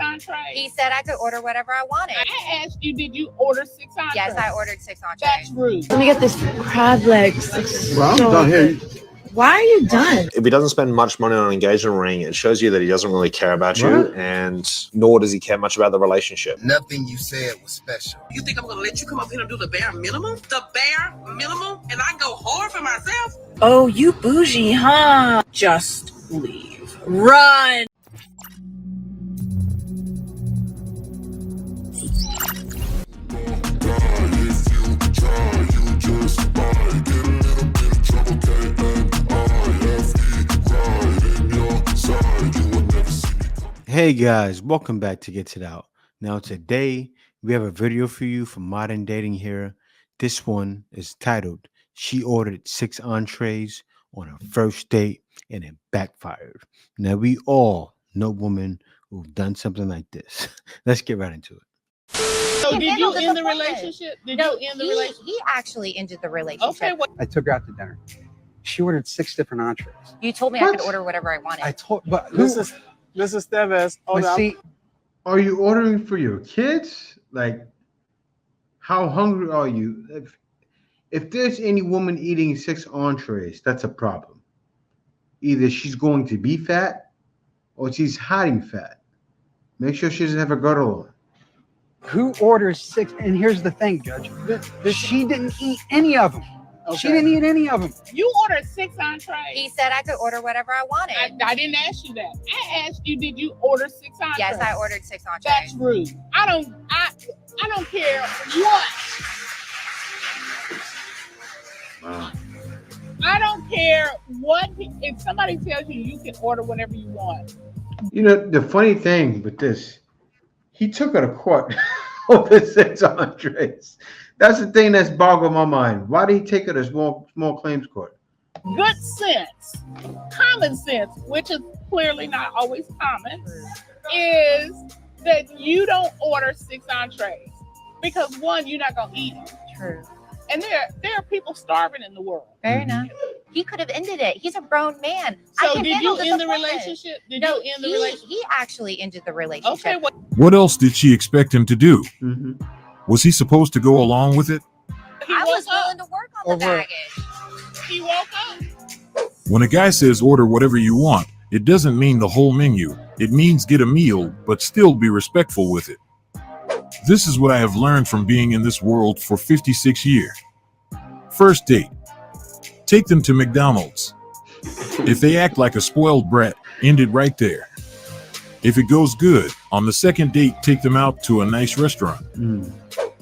entrees? He said I could order whatever I wanted. I asked you, did you order 6 entrees? Yes, I ordered 6 entrees. That's rude. Let me get this crab legs. Well, I'm done here. Why are you done? If he doesn't spend much money on an engagement ring, it shows you that he doesn't really care about you, and nor does he care much about the relationship. Nothing you said was special. You think I'm gonna let you come up here and do the bare minimum? The bare minimum? And I go hard for myself? Oh, you bougie, huh? Just leave. Run! Hey guys, welcome back to Get It Out. Now today we have a video for you from Modern Dating here. This one is titled, She Ordered 6 Entrees on her First Date and it Backfired. Now we all know women who've done something like this. Let's get right into it. So did you end the relationship? He actually ended the relationship. Okay, what? I took her out to dinner. She ordered 6 different entrees. You told me I could order whatever I wanted. I told, but Mrs. Teves, but see, are you ordering for your kids? Like, how hungry are you? If there's any woman eating 6 entrees, that's a problem. Either she's going to be fat or she's hiding fat. Make sure she doesn't have a girdle on. who orders 6? And here's the thing, Judge. She didn't eat any of them. Okay. She didn't eat any of them. You ordered 6 entrees. He said I could order whatever I wanted. I didn't ask you that. I asked you, did you order 6 entrees? Yes, I ordered 6 entrees. That's rude. I don't care what. Wow. I don't care what. If somebody tells you you can order whatever you want. You know, the funny thing with this, he took her to court over 6 entrees. That's the thing that's boggled my mind. Why did he take her to small claims court? Good sense, common sense, which is clearly not always common, is that you don't order 6 entrees because one, you're not gonna eat them. True. And there are people starving in the world. Fair enough. He could have ended it. He's a grown man. So did you end the relationship? He actually ended the relationship. Okay. What else did she expect him to do? Mm-hmm. Was he supposed to go along with it? I was willing to work on the baggage. He woke up. When a guy says order whatever you want, it doesn't mean the whole menu. It means get a meal, but still be respectful with it. This is what I have learned from being in this world for 56 years. First date. Take them to McDonald's. If they act like a spoiled brat, end it right there. If it goes good, on the second date, take them out to a nice restaurant.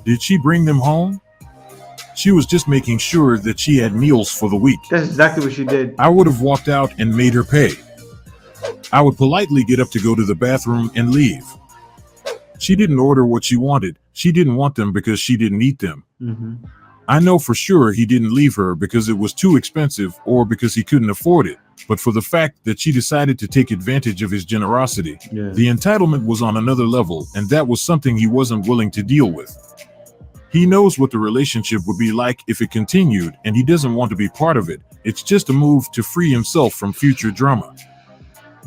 Did she bring them home? She was just making sure that she had meals for the week. That's exactly what she did. I would have walked out and made her pay. I would politely get up to go to the bathroom and leave. She didn't order what she wanted. She didn't want them because she didn't eat them. I know for sure he didn't leave her because it was too expensive or because he couldn't afford it, but for the fact that she decided to take advantage of his generosity. The entitlement was on another level, and that was something he wasn't willing to deal with. He knows what the relationship would be like if it continued, and he doesn't want to be part of it. It's just a move to free himself from future drama.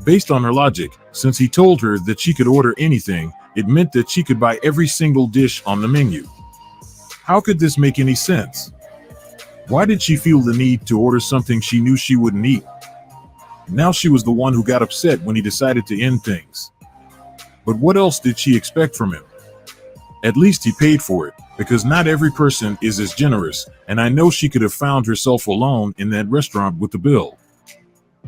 Based on her logic, since he told her that she could order anything, it meant that she could buy every single dish on the menu. How could this make any sense? Why did she feel the need to order something she knew she wouldn't eat? Now she was the one who got upset when he decided to end things. But what else did she expect from him? At least he paid for it, because not every person is as generous, and I know she could have found herself alone in that restaurant with the bill.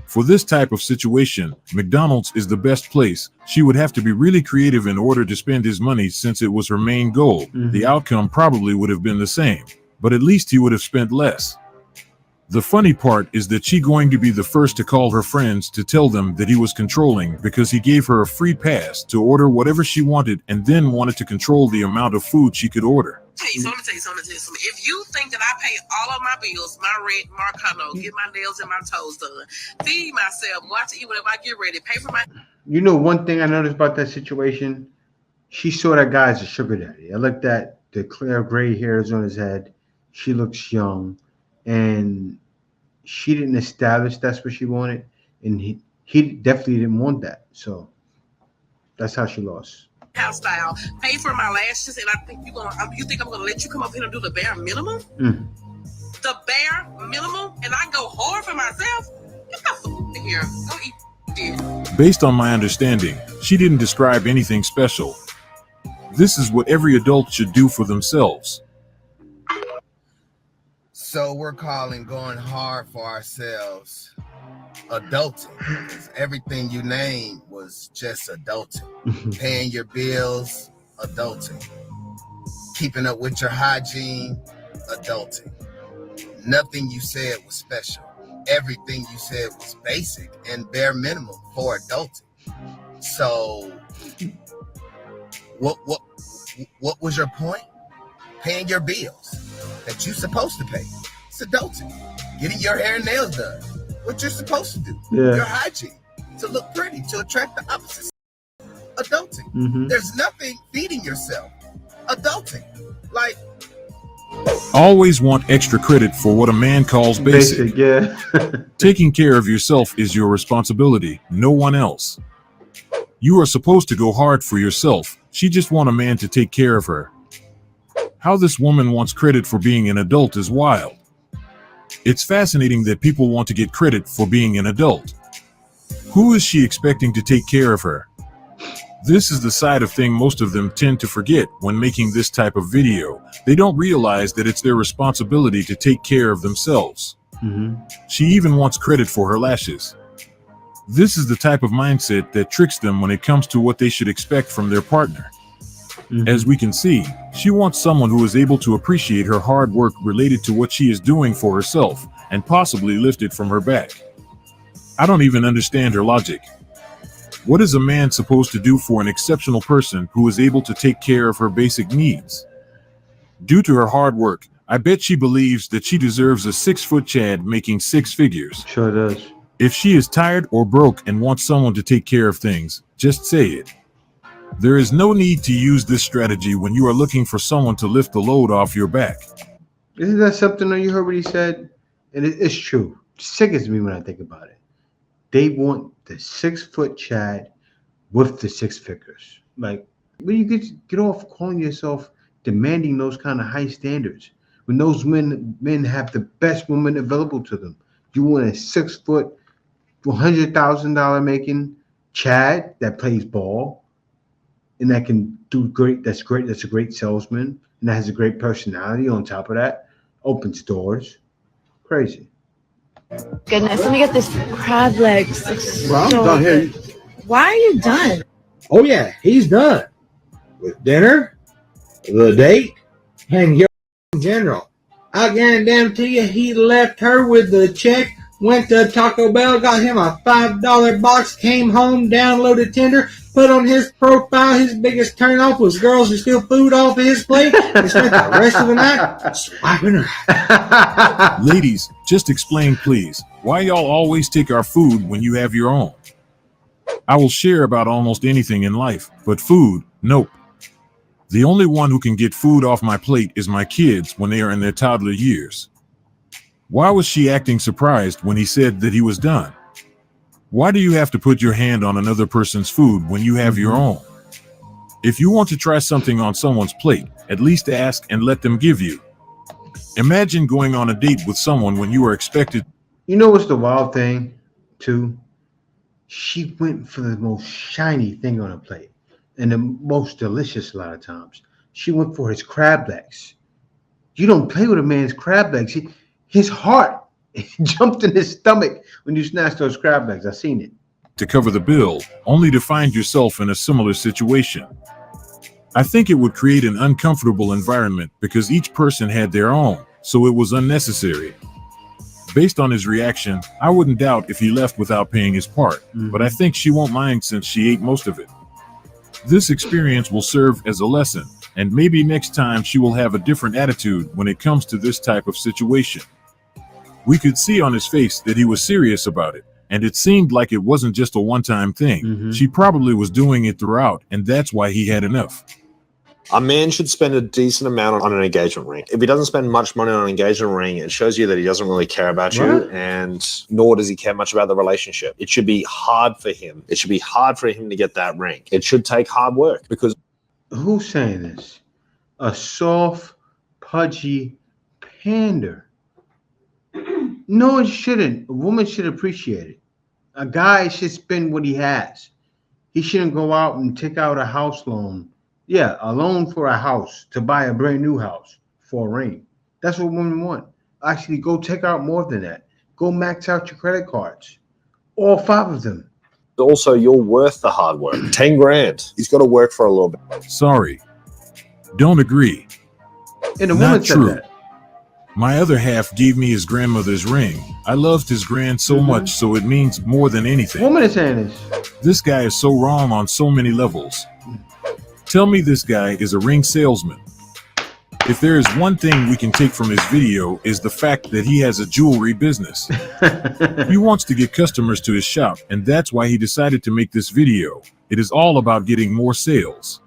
For this type of situation, McDonald's is the best place. She would have to be really creative in order to spend his money since it was her main goal. The outcome probably would have been the same, but at least he would have spent less. The funny part is that she going to be the first to call her friends to tell them that he was controlling because he gave her a free pass to order whatever she wanted and then wanted to control the amount of food she could order. Let me tell you something. If you think that I pay all of my bills, my rent, Marcano, get my nails and my toes done, feed myself, watch to eat whenever I get ready, pay for my... You know, one thing I noticed about that situation, she saw that guy as a sugar daddy. I looked at the clear gray hairs on his head. She looks young, and she didn't establish that's what she wanted, and he definitely didn't want that. So That's how she lost. Hairstyle, pay for my lashes, and I think you think I'm gonna let you come up here and do the bare minimum? The bare minimum, and I go hard for myself? Get the f here. Go eat. Based on my understanding, she didn't describe anything special. This is what every adult should do for themselves. So we're calling going hard for ourselves adulting. 'Cause everything you named was just adulting. Paying your bills, adulting. Keeping up with your hygiene, adulting. Nothing you said was special. Everything you said was basic and bare minimum for adulting. So what was your point? Paying your bills that you're supposed to pay. It's adulting. Getting your hair and nails done. What you're supposed to do. Yeah. Your hygiene. To look pretty, to attract the opposite. Adulting. There's nothing feeding yourself. Adulting. Like, Always want extra credit for what a man calls basic. Yeah. Taking care of yourself is your responsibility, no one else. You are supposed to go hard for yourself. She just wants a man to take care of her. How this woman wants credit for being an adult is wild. It's fascinating that people want to get credit for being an adult. Who is she expecting to take care of her? This is the side of thing most of them tend to forget when making this type of video. They don't realize that it's their responsibility to take care of themselves. She even wants credit for her lashes. This is the type of mindset that tricks them when it comes to what they should expect from their partner. As we can see, she wants someone who is able to appreciate her hard work related to what she is doing for herself and possibly lift it from her back. I don't even understand her logic. What is a man supposed to do for an exceptional person who is able to take care of her basic needs? Due to her hard work, I bet she believes that she deserves a 6-foot Chad making 6 figures. Sure does. If she is tired or broke and wants someone to take care of things, just say it. There is no need to use this strategy when you are looking for someone to lift the load off your back. Isn't that something that you heard what he said? And it's true. It sickens me when I think about it. They want the 6-foot Chad with the 6 figures. Like, when you get off calling yourself demanding those kind of high standards, when those men have the best woman available to them. You want a 6-foot, $100,000 making Chad that plays ball and that can do great. That's great. That's a great salesman and that has a great personality. On top of that, opens doors. Crazy. Goodness, let me get this crab legs. Well, I'm done here. Why are you done? Oh yeah, he's done with dinner, the date, and your in general. I guarantee you, he left her with the check, went to Taco Bell, got him a $5 box, came home, downloaded Tinder, put on his profile. His biggest turnoff was girls who steal food off of his plate, and spent the rest of the night swiping her. Ladies, just explain please, why y'all always take our food when you have your own? I will share about almost anything in life, but food, nope. The only one who can get food off my plate is my kids when they are in their toddler years. Why was she acting surprised when he said that he was done? Why do you have to put your hand on another person's food when you have your own? If you want to try something on someone's plate, at least ask and let them give you. Imagine going on a date with someone when you are expected. You know what's the wild thing, too? She went for the most shiny thing on her plate and the most delicious a lot of times. She went for his crab legs. You don't play with a man's crab legs. His heart jumped in his stomach when you snatched those crab legs. I've seen it. To cover the bill, only to find yourself in a similar situation. I think it would create an uncomfortable environment because each person had their own, so it was unnecessary. Based on his reaction, I wouldn't doubt if he left without paying his part, but I think she won't mind since she ate most of it. This experience will serve as a lesson, and maybe next time she will have a different attitude when it comes to this type of situation. We could see on his face that he was serious about it, and it seemed like it wasn't just a one-time thing. She probably was doing it throughout, and that's why he had enough. A man should spend a decent amount on an engagement ring. If he doesn't spend much money on an engagement ring, it shows you that he doesn't really care about you, and nor does he care much about the relationship. It should be hard for him. It should be hard for him to get that ring. It should take hard work because... Who's saying this? A soft, pudgy pander. No, it shouldn't. A woman should appreciate it. A guy should spend what he has. He shouldn't go out and take out a house loan. Yeah, a loan for a house to buy a brand new house for a ring. That's what women want. Actually, go take out more than that. Go max out your credit cards. All 5 of them. Also, you're worth the hard work. 10 grand. He's got to work for a little bit. Sorry. Don't agree. And the woman said that. My other half gave me his grandmother's ring. I loved his grand so much, so it means more than anything. Woman is saying this. This guy is so wrong on so many levels. Tell me this guy is a ring salesman. If there is one thing we can take from his video is the fact that he has a jewelry business. He wants to get customers to his shop, and that's why he decided to make this video. It is all about getting more sales.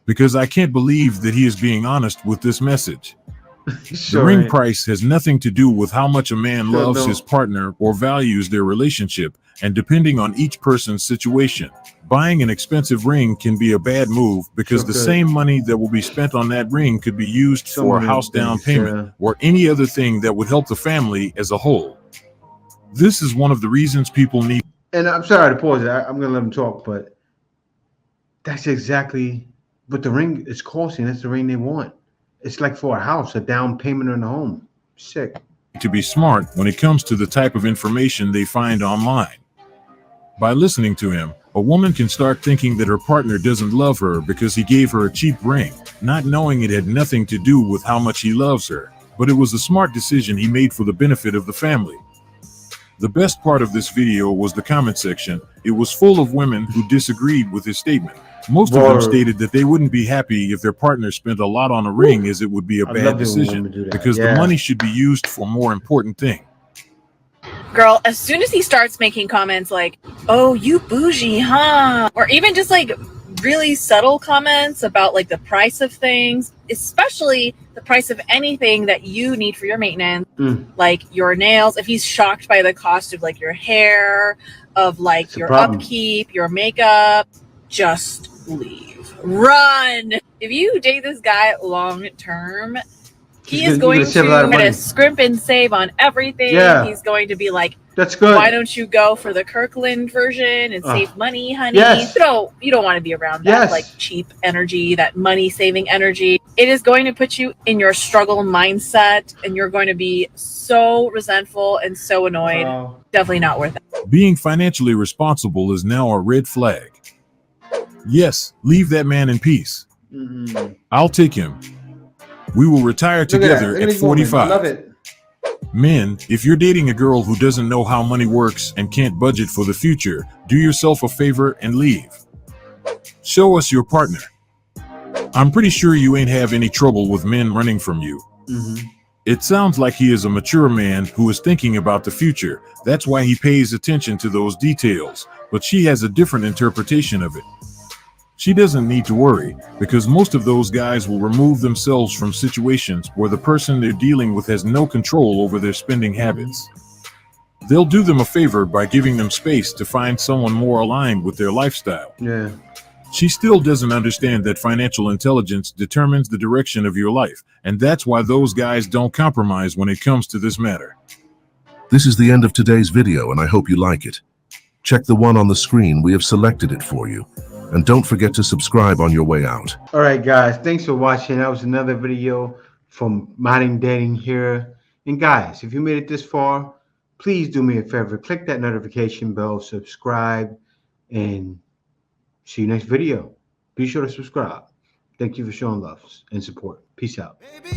Because I can't believe that he is being honest with this message. The ring price has nothing to do with how much a man loves his partner or values their relationship, and depending on each person's situation. Buying an expensive ring can be a bad move because the same money that will be spent on that ring could be used for a house down payment or any other thing that would help the family as a whole. This is one of the reasons people need... And I'm sorry to pause it. I'm going to let him talk, but that's exactly what the ring is costing. That's the ring they want. It's like for a house, a down payment on a home. Sick. To be smart when it comes to the type of information they find online. By listening to him, a woman can start thinking that her partner doesn't love her because he gave her a cheap ring, not knowing it had nothing to do with how much he loves her, but it was a smart decision he made for the benefit of the family. The best part of this video was the comment section. It was full of women who disagreed with his statement. Most of them stated that they wouldn't be happy if their partner spent a lot on a ring, as it would be a bad decision because the money should be used for more important things. Girl, as soon as he starts making comments like, oh, you bougie, huh? Or even just like really subtle comments about like the price of things, especially the price of anything that you need for your maintenance, like your nails. If he's shocked by the cost of like your hair, of like your upkeep, your makeup, just leave. Run! If you date this guy long term, he is going to scrimp and save on everything. Yeah. He's going to be like, that's good. Why don't you go for the Kirkland version and save money, honey? Yes. You don't want to be around that like cheap energy, that money saving energy. It is going to put you in your struggle mindset, and you're going to be so resentful and so annoyed. Definitely not worth it. Being financially responsible is now a red flag. Yes, leave that man in peace. I'll take him. We will retire together at 45. I love it. Men, if you're dating a girl who doesn't know how money works and can't budget for the future, do yourself a favor and leave. Show us your partner. I'm pretty sure you ain't have any trouble with men running from you. It sounds like he is a mature man who is thinking about the future. That's why he pays attention to those details, but she has a different interpretation of it. She doesn't need to worry, because most of those guys will remove themselves from situations where the person they're dealing with has no control over their spending habits. They'll do them a favor by giving them space to find someone more aligned with their lifestyle. Yeah. She still doesn't understand that financial intelligence determines the direction of your life, and that's why those guys don't compromise when it comes to this matter. This is the end of today's video, and I hope you like it. Check the one on the screen. We have selected it for you. And don't forget to subscribe on your way out. All right, guys. Thanks for watching. That was another video from Modern Dating here. And guys, if you made it this far, please do me a favor. Click that notification bell, subscribe, and see you next video. Be sure to subscribe. Thank you for showing love and support. Peace out. Baby,